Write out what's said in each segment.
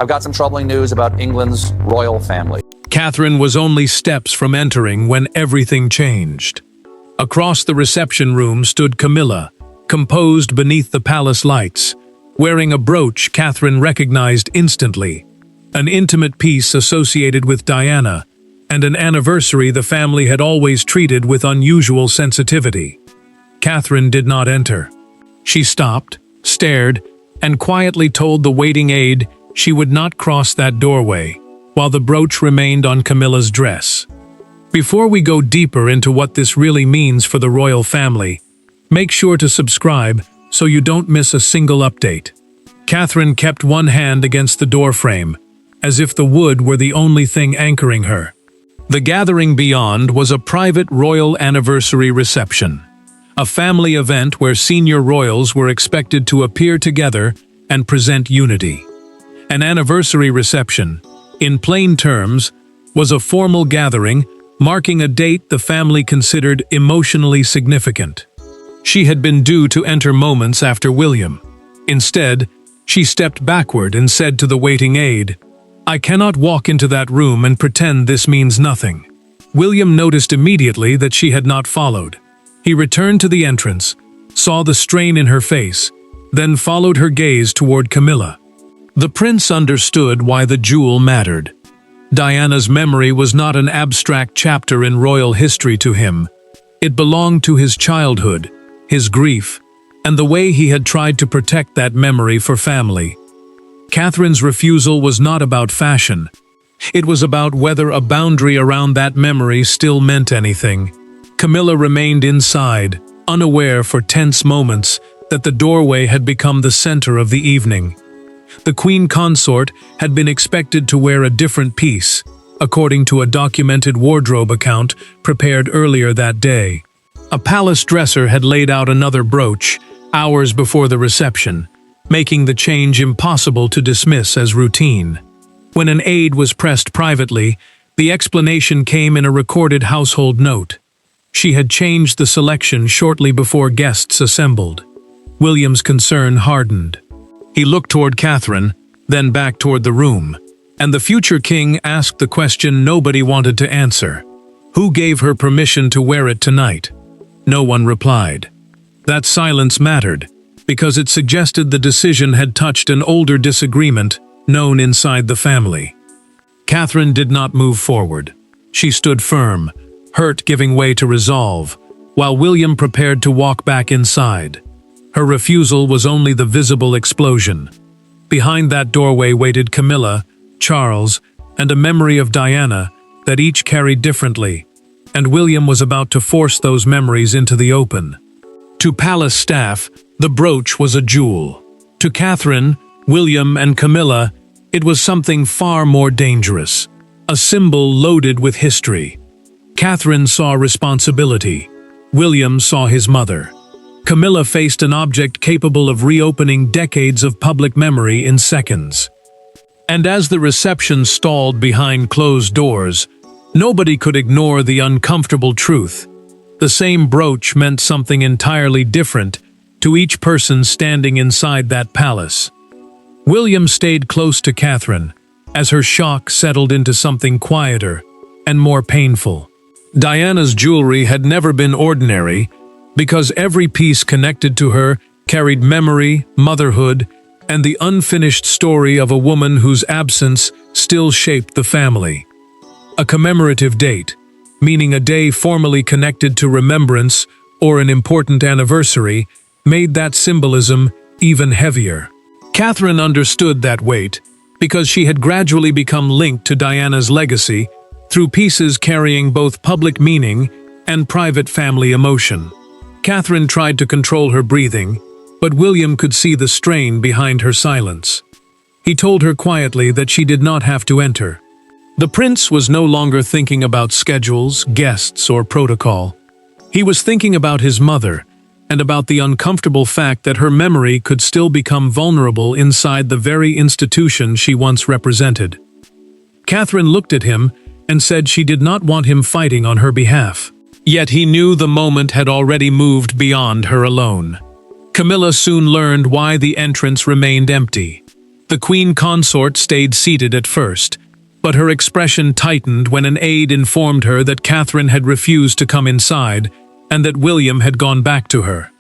I've got some troubling news about England's royal family. Catherine was only steps from entering when everything changed. Across the reception room stood Camilla, composed beneath the palace lights. Wearing a brooch Catherine recognized instantly, an intimate piece associated with Diana, and an anniversary the family had always treated with unusual sensitivity. Catherine did not enter. She stopped, stared, and quietly told the waiting aide she would not cross that doorway, while the brooch remained on Camilla's dress. Before we go deeper into what this really means for the royal family, make sure to subscribe so you don't miss a single update. Catherine kept one hand against the doorframe, as if the wood were the only thing anchoring her. The gathering beyond was a private royal anniversary reception, a family event where senior royals were expected to appear together and present unity. An anniversary reception, in plain terms, was a formal gathering marking a date the family considered emotionally significant. She had been due to enter moments after William. Instead, she stepped backward and said to the waiting aide, "I cannot walk into that room and pretend this means nothing." William noticed immediately that she had not followed. He returned to the entrance, saw the strain in her face, then followed her gaze toward Camilla. The prince understood why the jewel mattered. Diana's memory was not an abstract chapter in royal history to him. It belonged to his childhood, his grief, and the way he had tried to protect that memory for family. Catherine's refusal was not about fashion. It was about whether a boundary around that memory still meant anything. Camilla remained inside, unaware for tense moments that the doorway had become the center of the evening. The queen consort had been expected to wear a different piece, according to a documented wardrobe account prepared earlier that day. A palace dresser had laid out another brooch, hours before the reception, making the change impossible to dismiss as routine. When an aide was pressed privately, the explanation came in a recorded household note. She had changed the selection shortly before guests assembled. William's concern hardened. He looked toward Catherine, then back toward the room, and the future king asked the question nobody wanted to answer. Who gave her permission to wear it tonight? No one replied. That silence mattered, because it suggested the decision had touched an older disagreement known inside the family. Catherine did not move forward. She stood firm, hurt giving way to resolve, while William prepared to walk back inside. Her refusal was only the visible explosion. Behind that doorway waited Camilla, Charles, and a memory of Diana that each carried differently, and William was about to force those memories into the open. To palace staff, the brooch was a jewel. To Catherine, William, and Camilla, it was something far more dangerous, a symbol loaded with history. Catherine saw responsibility. William saw his mother. Camilla faced an object capable of reopening decades of public memory in seconds. And as the reception stalled behind closed doors, nobody could ignore the uncomfortable truth. The same brooch meant something entirely different to each person standing inside that palace. William stayed close to Catherine, as her shock settled into something quieter and more painful. Diana's jewelry had never been ordinary, because every piece connected to her carried memory, motherhood, and the unfinished story of a woman whose absence still shaped the family. A commemorative date, meaning a day formally connected to remembrance or an important anniversary, made that symbolism even heavier. Catherine understood that weight because she had gradually become linked to Diana's legacy through pieces carrying both public meaning and private family emotion. Catherine tried to control her breathing, but William could see the strain behind her silence. He told her quietly that she did not have to enter. The prince was no longer thinking about schedules, guests, or protocol. He was thinking about his mother, and about the uncomfortable fact that her memory could still become vulnerable inside the very institution she once represented. Catherine looked at him and said she did not want him fighting on her behalf. Yet he knew the moment had already moved beyond her alone. Camilla soon learned why the entrance remained empty. The queen consort stayed seated at first, but her expression tightened when an aide informed her that Catherine had refused to come inside and that William had gone back to her.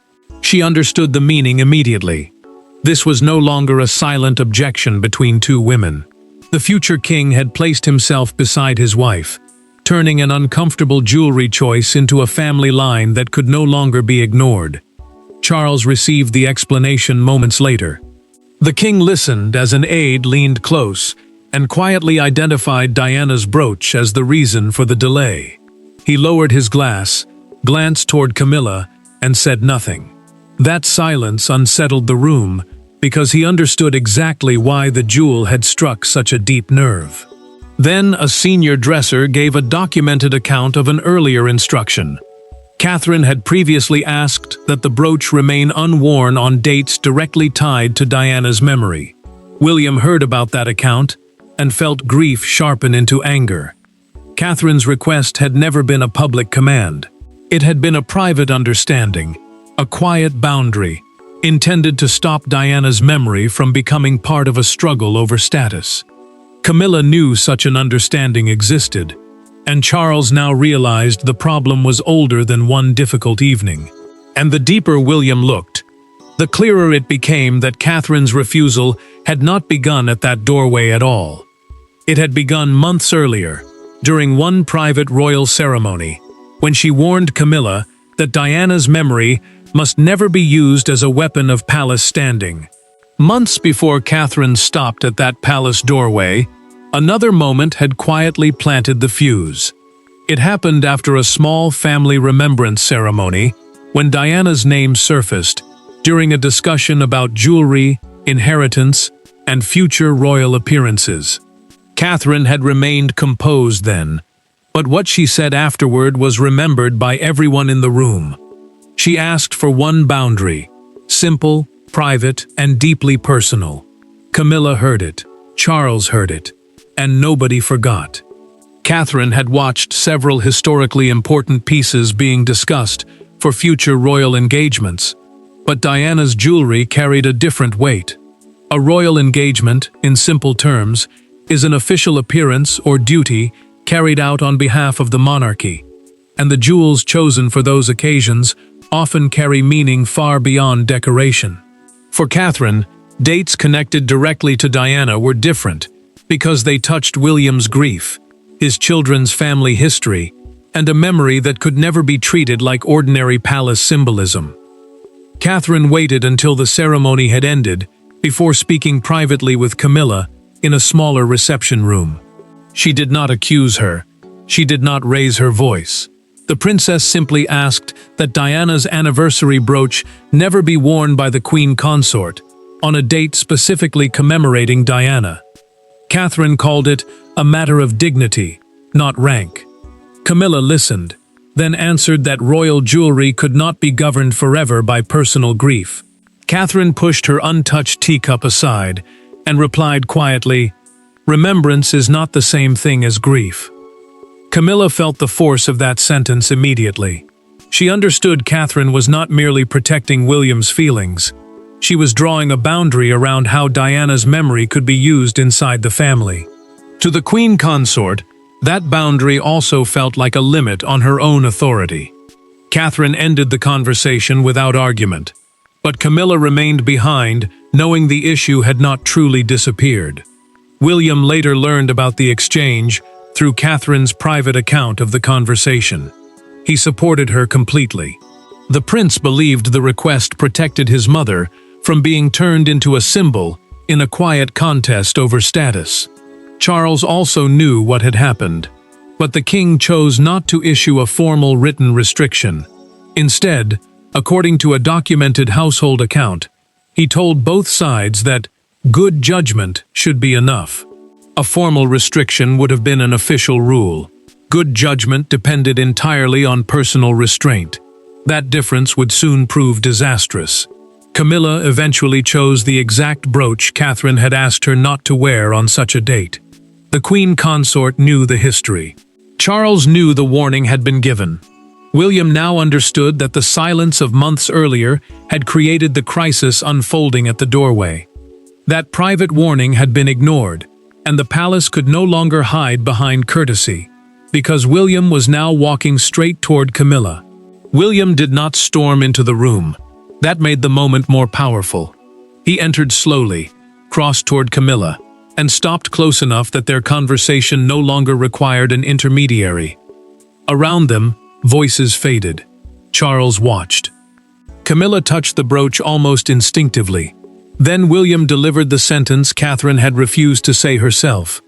She understood the meaning immediately. This was no longer a silent objection between two women. The future king had placed himself beside his wife, turning an uncomfortable jewelry choice into a family line that could no longer be ignored. Charles received the explanation moments later. The king listened as an aide leaned close and quietly identified Diana's brooch as the reason for the delay. He lowered his glass, glanced toward Camilla, and said nothing. That silence unsettled the room because he understood exactly why the jewel had struck such a deep nerve. Then a senior dresser gave a documented account of an earlier instruction. Catherine had previously asked that the brooch remain unworn on dates directly tied to Diana's memory. William heard about that account and felt grief sharpen into anger. Catherine's request had never been a public command. It had been a private understanding, a quiet boundary, intended to stop Diana's memory from becoming part of a struggle over status. Camilla knew such an understanding existed, and Charles now realized the problem was older than one difficult evening. And the deeper William looked, the clearer it became that Catherine's refusal had not begun at that doorway at all. It had begun months earlier, during one private royal ceremony, when she warned Camilla that Diana's memory must never be used as a weapon of palace standing. Months before Catherine stopped at that palace doorway, another moment had quietly planted the fuse. It happened after a small family remembrance ceremony when Diana's name surfaced during a discussion about jewelry, inheritance, and future royal appearances. Catherine had remained composed then, but what she said afterward was remembered by everyone in the room. She asked for one boundary, simple, private, and deeply personal. Camilla heard it, Charles heard it, and nobody forgot. Catherine had watched several historically important pieces being discussed for future royal engagements, but Diana's jewelry carried a different weight. A royal engagement, in simple terms, is an official appearance or duty carried out on behalf of the monarchy, and the jewels chosen for those occasions often carry meaning far beyond decoration. For Catherine, dates connected directly to Diana were different because they touched William's grief, his children's family history, and a memory that could never be treated like ordinary palace symbolism. Catherine waited until the ceremony had ended before speaking privately with Camilla in a smaller reception room. She did not accuse her. She did not raise her voice. The princess simply asked that Diana's anniversary brooch never be worn by the queen consort on a date specifically commemorating Diana. Catherine called it a matter of dignity, not rank. Camilla listened, then answered that royal jewelry could not be governed forever by personal grief. Catherine pushed her untouched teacup aside and replied quietly, "Remembrance is not the same thing as grief." Camilla felt the force of that sentence immediately. She understood Catherine was not merely protecting William's feelings. She was drawing a boundary around how Diana's memory could be used inside the family. To the queen consort, that boundary also felt like a limit on her own authority. Catherine ended the conversation without argument, but Camilla remained behind, knowing the issue had not truly disappeared. William later learned about the exchange through Catherine's private account of the conversation. He supported her completely. The prince believed the request protected his mother from being turned into a symbol in a quiet contest over status. Charles also knew what had happened, but the king chose not to issue a formal written restriction. Instead, according to a documented household account, he told both sides that good judgment should be enough. A formal restriction would have been an official rule. Good judgment depended entirely on personal restraint. That difference would soon prove disastrous. Camilla eventually chose the exact brooch Catherine had asked her not to wear on such a date. The queen consort knew the history. Charles knew the warning had been given. William now understood that the silence of months earlier had created the crisis unfolding at the doorway. That private warning had been ignored, and the palace could no longer hide behind courtesy, because William was now walking straight toward Camilla. William did not storm into the room. That made the moment more powerful. He entered slowly, crossed toward Camilla, and stopped close enough that their conversation no longer required an intermediary. Around them, voices faded. Charles watched. Camilla touched the brooch almost instinctively. Then William delivered the sentence Catherine had refused to say herself.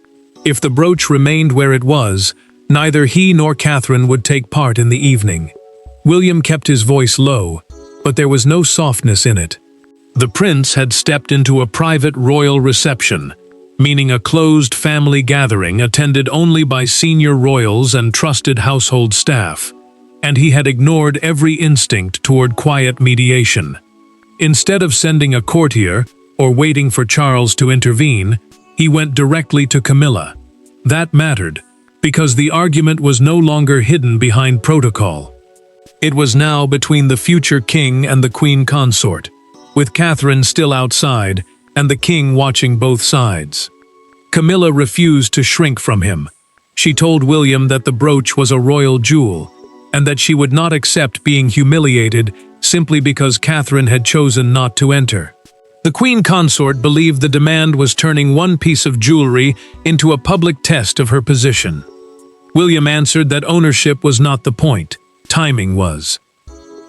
If the brooch remained where it was, neither he nor Catherine would take part in the evening. William kept his voice low, but there was no softness in it. The prince had stepped into a private royal reception, meaning a closed family gathering attended only by senior royals and trusted household staff, and he had ignored every instinct toward quiet mediation. Instead of sending a courtier or waiting for Charles to intervene, he went directly to Camilla. That mattered, because the argument was no longer hidden behind protocol. It was now between the future king and the queen consort, with Catherine still outside and the king watching both sides. Camilla refused to shrink from him. She told William that the brooch was a royal jewel, and that she would not accept being humiliated simply because Catherine had chosen not to enter. The queen consort believed the demand was turning one piece of jewelry into a public test of her position. William answered that ownership was not the point, timing was.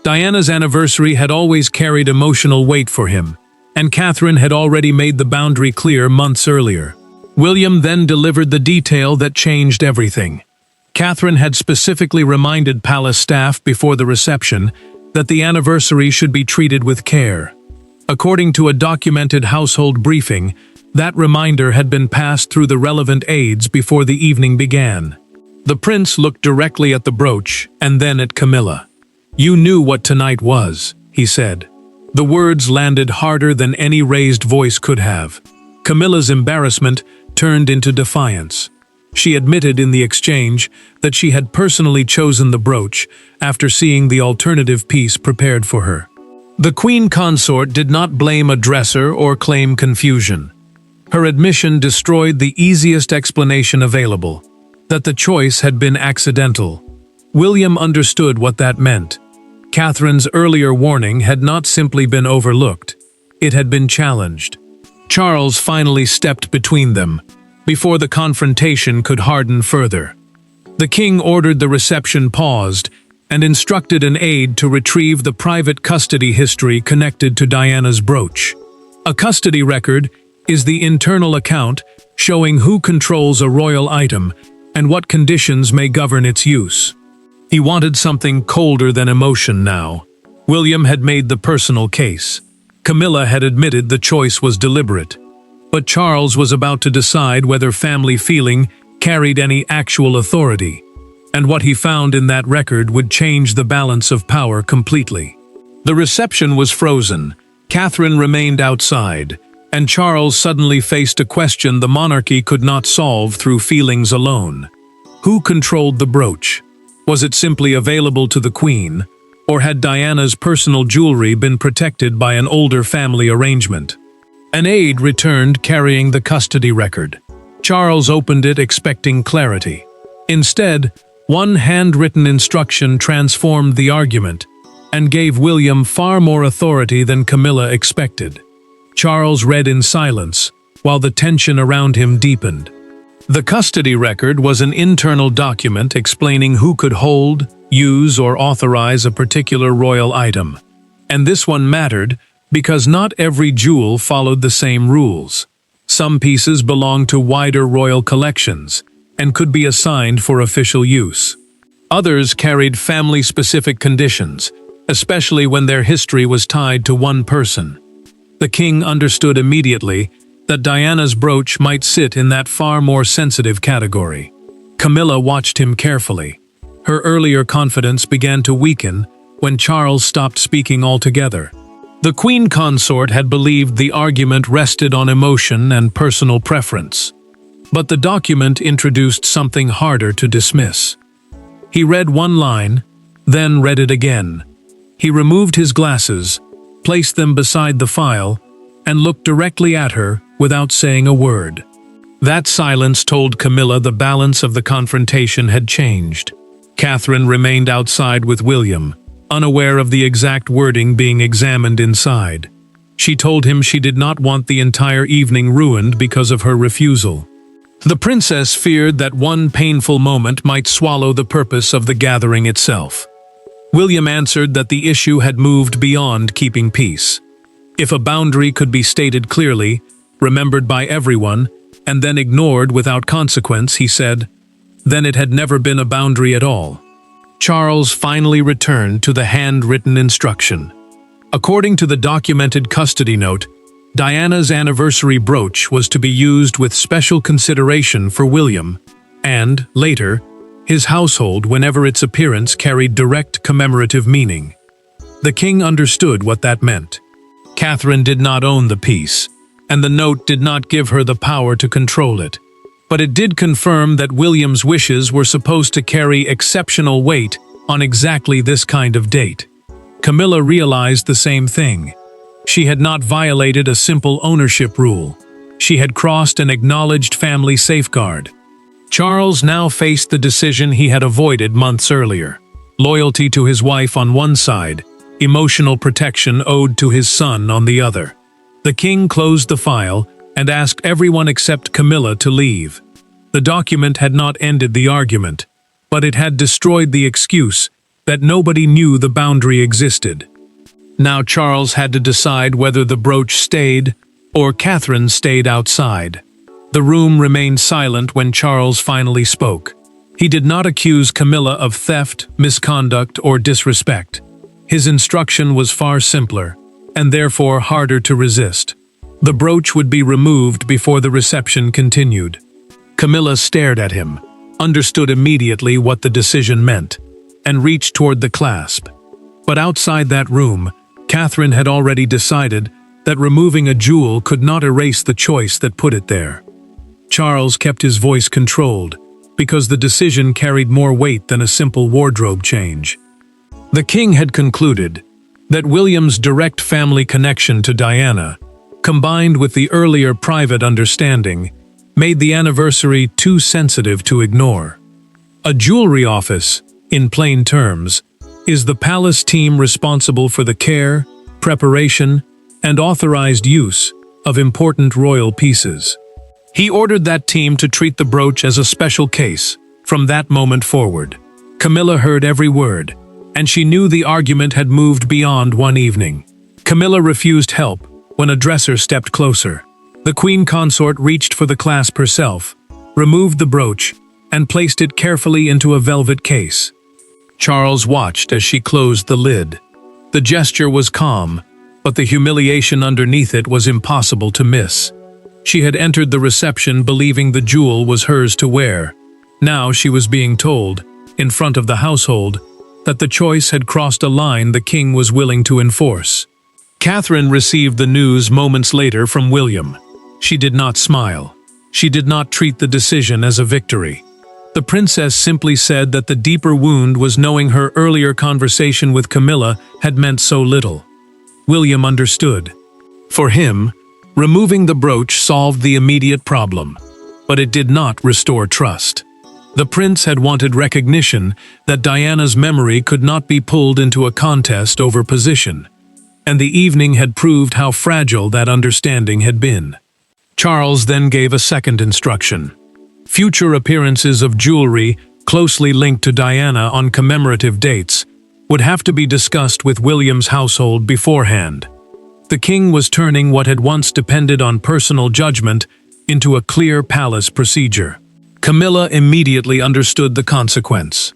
Diana's anniversary had always carried emotional weight for him, and Catherine had already made the boundary clear months earlier. William then delivered the detail that changed everything. Catherine had specifically reminded palace staff before the reception that the anniversary should be treated with care. According to a documented household briefing, that reminder had been passed through the relevant aides before the evening began. The prince looked directly at the brooch and then at Camilla. "You knew what tonight was," he said. The words landed harder than any raised voice could have. Camilla's embarrassment turned into defiance. She admitted in the exchange that she had personally chosen the brooch after seeing the alternative piece prepared for her. The queen consort did not blame a dresser or claim confusion. Her admission destroyed the easiest explanation available, that the choice had been accidental. William understood what that meant. Catherine's earlier warning had not simply been overlooked, it had been challenged. Charles finally stepped between them, before the confrontation could harden further. The king ordered the reception paused and instructed an aide to retrieve the private custody history connected to Diana's brooch. A custody record is the internal account showing who controls a royal item and what conditions may govern its use. He wanted something colder than emotion now. William had made the personal case. Camilla had admitted the choice was deliberate. But Charles was about to decide whether family feeling carried any actual authority, and what he found in that record would change the balance of power completely. The reception was frozen, Catherine remained outside, and Charles suddenly faced a question the monarchy could not solve through feelings alone. Who controlled the brooch? Was it simply available to the queen, or had Diana's personal jewelry been protected by an older family arrangement? An aide returned carrying the custody record. Charles opened it expecting clarity. Instead, one handwritten instruction transformed the argument and gave William far more authority than Camilla expected. Charles read in silence, while the tension around him deepened. The custody record was an internal document explaining who could hold, use, or authorize a particular royal item. And this one mattered because not every jewel followed the same rules. Some pieces belonged to wider royal collections and could be assigned for official use. Others carried family-specific conditions, especially when their history was tied to one person. The king understood immediately that Diana's brooch might sit in that far more sensitive category. Camilla watched him carefully. Her earlier confidence began to weaken when Charles stopped speaking altogether. The queen consort had believed the argument rested on emotion and personal preference. But the document introduced something harder to dismiss. He read one line, then read it again. He removed his glasses, placed them beside the file, and looked directly at her without saying a word. That silence told Camilla the balance of the confrontation had changed. Catherine remained outside with William, unaware of the exact wording being examined inside. She told him she did not want the entire evening ruined because of her refusal. The princess feared that one painful moment might swallow the purpose of the gathering itself. William answered that the issue had moved beyond keeping peace. If a boundary could be stated clearly, remembered by everyone, and then ignored without consequence, he said, then it had never been a boundary at all. Charles finally returned to the handwritten instruction. According to the documented custody note, Diana's anniversary brooch was to be used with special consideration for William, and, later, his household whenever its appearance carried direct commemorative meaning. The king understood what that meant. Catherine did not own the piece, and the note did not give her the power to control it. But it did confirm that William's wishes were supposed to carry exceptional weight on exactly this kind of date. Camilla realized the same thing. She had not violated a simple ownership rule. She had crossed an acknowledged family safeguard. Charles now faced the decision he had avoided months earlier. Loyalty to his wife on one side, emotional protection owed to his son on the other. The king closed the file and asked everyone except Camilla to leave. The document had not ended the argument, but it had destroyed the excuse that nobody knew the boundary existed. Now Charles had to decide whether the brooch stayed or Catherine stayed outside. The room remained silent when Charles finally spoke. He did not accuse Camilla of theft, misconduct, or disrespect. His instruction was far simpler, and therefore harder to resist. The brooch would be removed before the reception continued. Camilla stared at him, understood immediately what the decision meant, and reached toward the clasp. But outside that room, Catherine had already decided that removing a jewel could not erase the choice that put it there. Charles kept his voice controlled, because the decision carried more weight than a simple wardrobe change. The king had concluded that William's direct family connection to Diana, combined with the earlier private understanding, made the anniversary too sensitive to ignore. A jewelry office, in plain terms, is the palace team responsible for the care, preparation, and authorized use of important royal pieces. He ordered that team to treat the brooch as a special case from that moment forward. Camilla heard every word, and she knew the argument had moved beyond one evening. Camilla refused help when a dresser stepped closer. The queen consort reached for the clasp herself, removed the brooch, and placed it carefully into a velvet case. Charles watched as she closed the lid. The gesture was calm, but the humiliation underneath it was impossible to miss. She had entered the reception believing the jewel was hers to wear. Now she was being told, in front of the household, that the choice had crossed a line the king was willing to enforce. Catherine received the news moments later from William. She did not smile. She did not treat the decision as a victory. The princess simply said that the deeper wound was knowing her earlier conversation with Camilla had meant so little. William understood. For him, removing the brooch solved the immediate problem, but it did not restore trust. The prince had wanted recognition that Diana's memory could not be pulled into a contest over position, and the evening had proved how fragile that understanding had been. Charles then gave a second instruction. Future appearances of jewelry closely linked to Diana on commemorative dates would have to be discussed with William's household beforehand. The king was turning what had once depended on personal judgment into a clear palace procedure. Camilla immediately understood the consequence.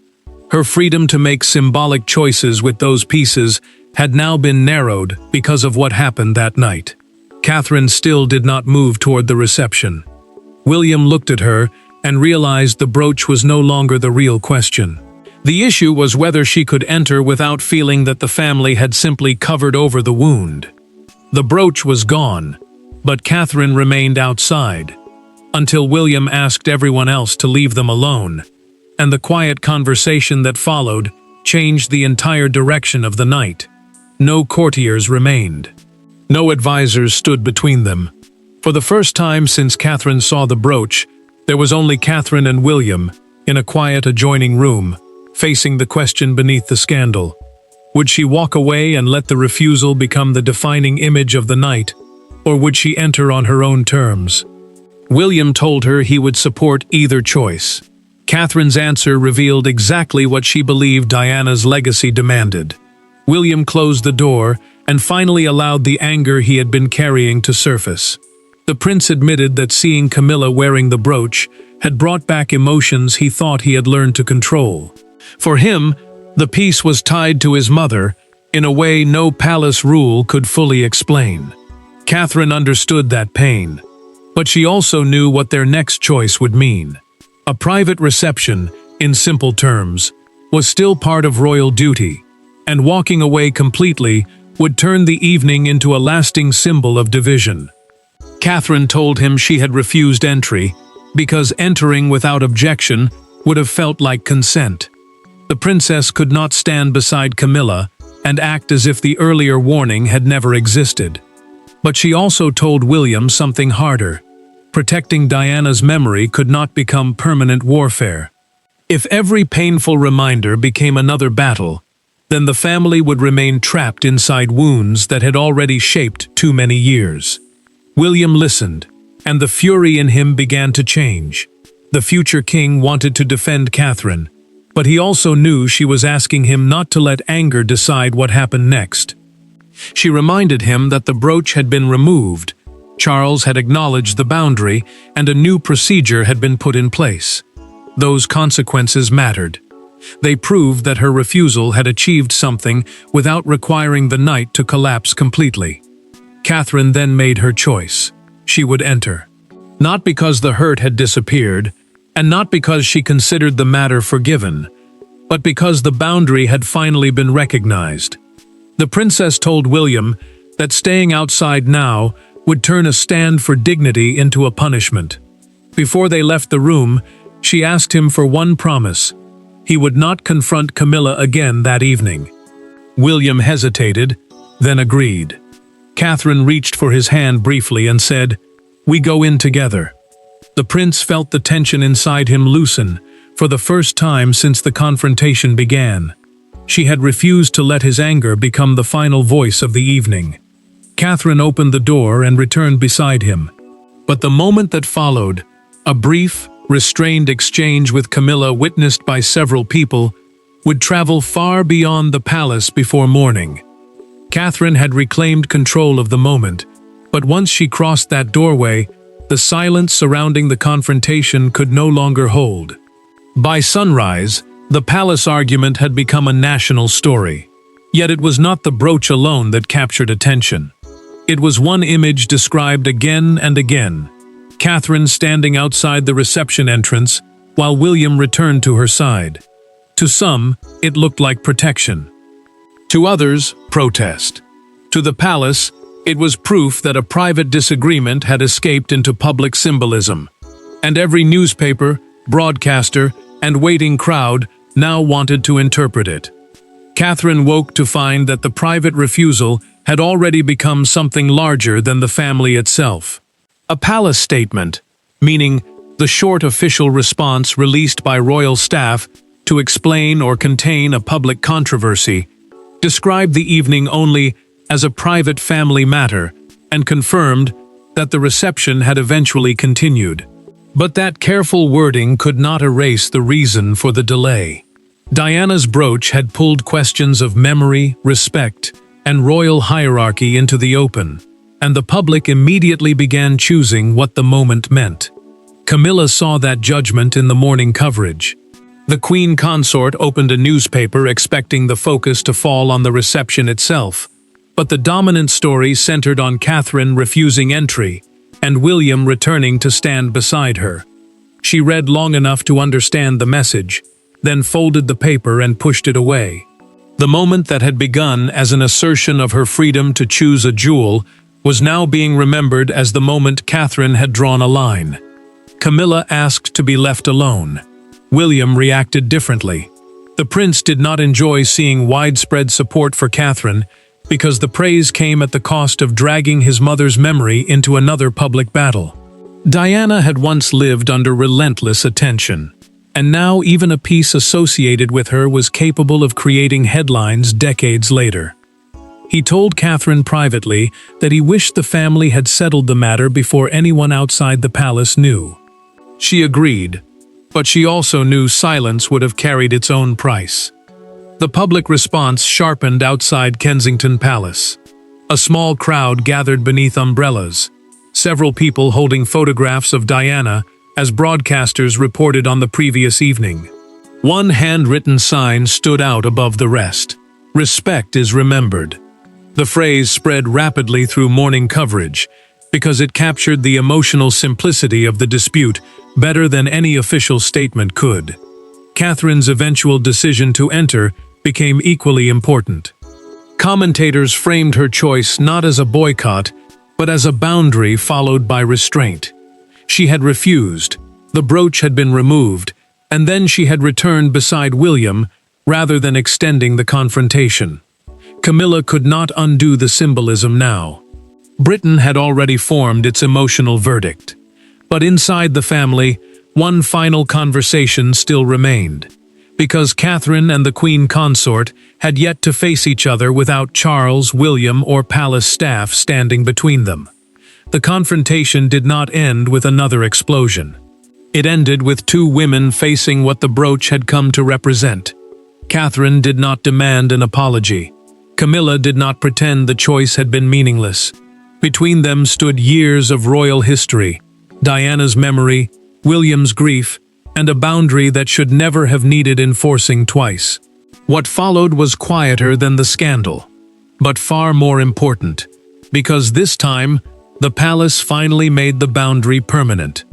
Her freedom to make symbolic choices with those pieces had now been narrowed because of what happened that night. Catherine still did not move toward the reception. William looked at her and realized the brooch was no longer the real question. The issue was whether she could enter without feeling that the family had simply covered over the wound. The brooch was gone, but Catherine remained outside, until William asked everyone else to leave them alone, and the quiet conversation that followed changed the entire direction of the night. No courtiers remained. No advisors stood between them. For the first time since Catherine saw the brooch, there was only Catherine and William, in a quiet adjoining room, facing the question beneath the scandal. Would she walk away and let the refusal become the defining image of the night, or would she enter on her own terms? William told her he would support either choice. Catherine's answer revealed exactly what she believed Diana's legacy demanded. William closed the door and finally allowed the anger he had been carrying to surface. The prince admitted that seeing Camilla wearing the brooch had brought back emotions he thought he had learned to control. For him, the piece was tied to his mother in a way no palace rule could fully explain. Catherine understood that pain, but she also knew what their next choice would mean. A private reception, in simple terms, was still part of royal duty, and walking away completely would turn the evening into a lasting symbol of division. Catherine told him she had refused entry because entering without objection would have felt like consent. The princess could not stand beside Camilla and act as if the earlier warning had never existed. But she also told William something harder. Protecting Diana's memory could not become permanent warfare. If every painful reminder became another battle, then the family would remain trapped inside wounds that had already shaped too many years. William listened, and the fury in him began to change. The future king wanted to defend Catherine, but he also knew she was asking him not to let anger decide what happened next. She reminded him that the brooch had been removed, Charles had acknowledged the boundary, and a new procedure had been put in place. Those consequences mattered. They proved that her refusal had achieved something without requiring the night to collapse completely. Catherine then made her choice. She would enter. Not because the hurt had disappeared, and not because she considered the matter forgiven, but because the boundary had finally been recognized. The princess told William that staying outside now would turn a stand for dignity into a punishment. Before they left the room, she asked him for one promise. He would not confront Camilla again that evening. William hesitated, then agreed. Catherine reached for his hand briefly and said, "We go in together." The prince felt the tension inside him loosen, for the first time since the confrontation began. She had refused to let his anger become the final voice of the evening. Catherine opened the door and returned beside him. But the moment that followed, a brief, restrained exchange with Camilla witnessed by several people, would travel far beyond the palace before morning. Catherine had reclaimed control of the moment, but once she crossed that doorway, the silence surrounding the confrontation could no longer hold. By sunrise, the palace argument had become a national story. Yet it was not the brooch alone that captured attention. It was one image described again and again. Catherine standing outside the reception entrance, while William returned to her side. To some, it looked like protection. To others, protest. To the palace, it was proof that a private disagreement had escaped into public symbolism. And every newspaper, broadcaster, and waiting crowd now wanted to interpret it. Catherine woke to find that the private refusal had already become something larger than the family itself. A palace statement, meaning the short official response released by royal staff to explain or contain a public controversy, described the evening only as a private family matter and confirmed that the reception had eventually continued. But that careful wording could not erase the reason for the delay. Diana's brooch had pulled questions of memory, respect, and royal hierarchy into the open, and the public immediately began choosing what the moment meant. Camilla saw that judgment in the morning coverage. The Queen Consort opened a newspaper expecting the focus to fall on the reception itself, but the dominant story centered on Catherine refusing entry and William returning to stand beside her. She read long enough to understand the message, then folded the paper and pushed it away. The moment that had begun as an assertion of her freedom to choose a jewel was now being remembered as the moment Catherine had drawn a line. Camilla asked to be left alone. William reacted differently. The prince did not enjoy seeing widespread support for Catherine, because the praise came at the cost of dragging his mother's memory into another public battle. Diana had once lived under relentless attention, and now even a piece associated with her was capable of creating headlines decades later. He told Catherine privately that he wished the family had settled the matter before anyone outside the palace knew. She agreed, but she also knew silence would have carried its own price. The public response sharpened outside Kensington Palace. A small crowd gathered beneath umbrellas, several people holding photographs of Diana as broadcasters reported on the previous evening. One handwritten sign stood out above the rest: "Respect is remembered." The phrase spread rapidly through morning coverage because it captured the emotional simplicity of the dispute better than any official statement could. Catherine's eventual decision to enter became equally important. Commentators framed her choice not as a boycott, but as a boundary followed by restraint. She had refused, the brooch had been removed, and then she had returned beside William rather than extending the confrontation. Camilla could not undo the symbolism now. Britain had already formed its emotional verdict. But inside the family, one final conversation still remained, because Catherine and the Queen Consort had yet to face each other without Charles, William, or palace staff standing between them. The confrontation did not end with another explosion. It ended with two women facing what the brooch had come to represent. Catherine did not demand an apology. Camilla did not pretend the choice had been meaningless. Between them stood years of royal history, Diana's memory, William's grief, and a boundary that should never have needed enforcing twice. What followed was quieter than the scandal, but far more important, because this time, the palace finally made the boundary permanent.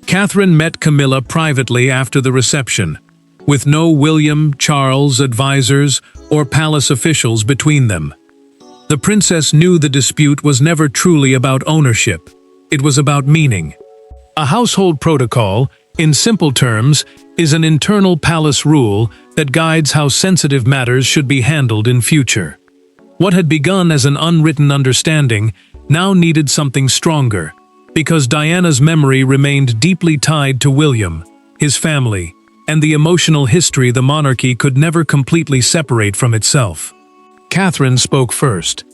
Catherine met Camilla privately after the reception, with no William, Charles, advisors, or palace officials between them. The princess knew the dispute was never truly about ownership. It was about meaning. A household protocol, in simple terms, is an internal palace rule that guides how sensitive matters should be handled in future. What had begun as an unwritten understanding now needed something stronger, because Diana's memory remained deeply tied to William, his family, and the emotional history the monarchy could never completely separate from itself. Catherine spoke first.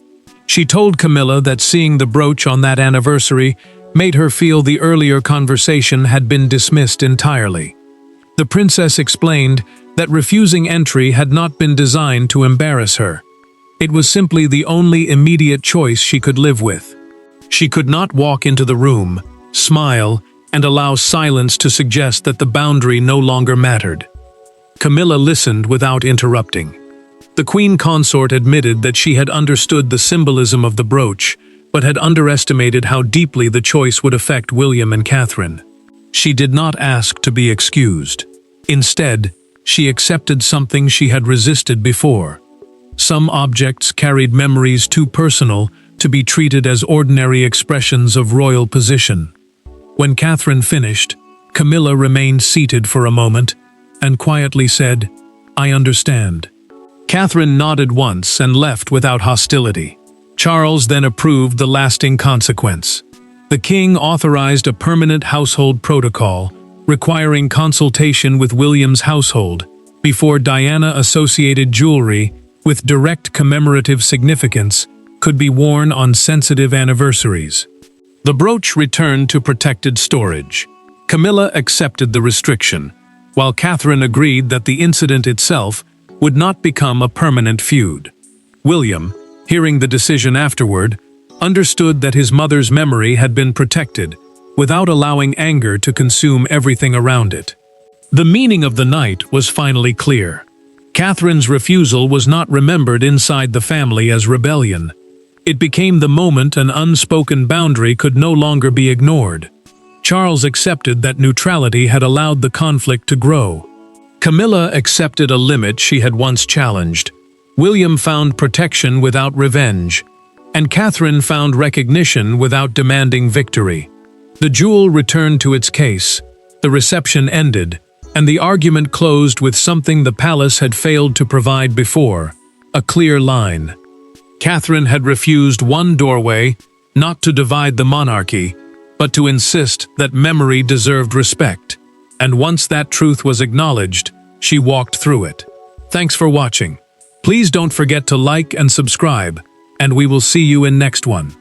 She told Camilla that seeing the brooch on that anniversary made her feel the earlier conversation had been dismissed entirely. The princess explained that refusing entry had not been designed to embarrass her. It was simply the only immediate choice she could live with. She could not walk into the room, smile, and allow silence to suggest that the boundary no longer mattered. Camilla listened without interrupting. The Queen Consort admitted that she had understood the symbolism of the brooch, but had underestimated how deeply the choice would affect William and Catherine. She did not ask to be excused. Instead, she accepted something she had resisted before. Some objects carried memories too personal to be treated as ordinary expressions of royal position. When Catherine finished, Camilla remained seated for a moment and quietly said, "I understand." Catherine nodded once and left without hostility. Charles then approved the lasting consequence. The king authorized a permanent household protocol, requiring consultation with William's household before Diana-associated jewelry with direct commemorative significance could be worn on sensitive anniversaries. The brooch returned to protected storage. Camilla accepted the restriction, while Catherine agreed that the incident itself would not become a permanent feud. William, hearing the decision afterward, understood that his mother's memory had been protected, without allowing anger to consume everything around it. The meaning of the night was finally clear. Catherine's refusal was not remembered inside the family as rebellion. It became the moment an unspoken boundary could no longer be ignored. Charles accepted that neutrality had allowed the conflict to grow. Camilla accepted a limit she had once challenged. William found protection without revenge, and Catherine found recognition without demanding victory. The jewel returned to its case, the reception ended, and the argument closed with something the palace had failed to provide before: a clear line. Catherine had refused one doorway, not to divide the monarchy, but to insist that memory deserved respect. And once that truth was acknowledged, she walked through it. Thanks for watching. Please don't forget to like and subscribe, and we will see you in next one.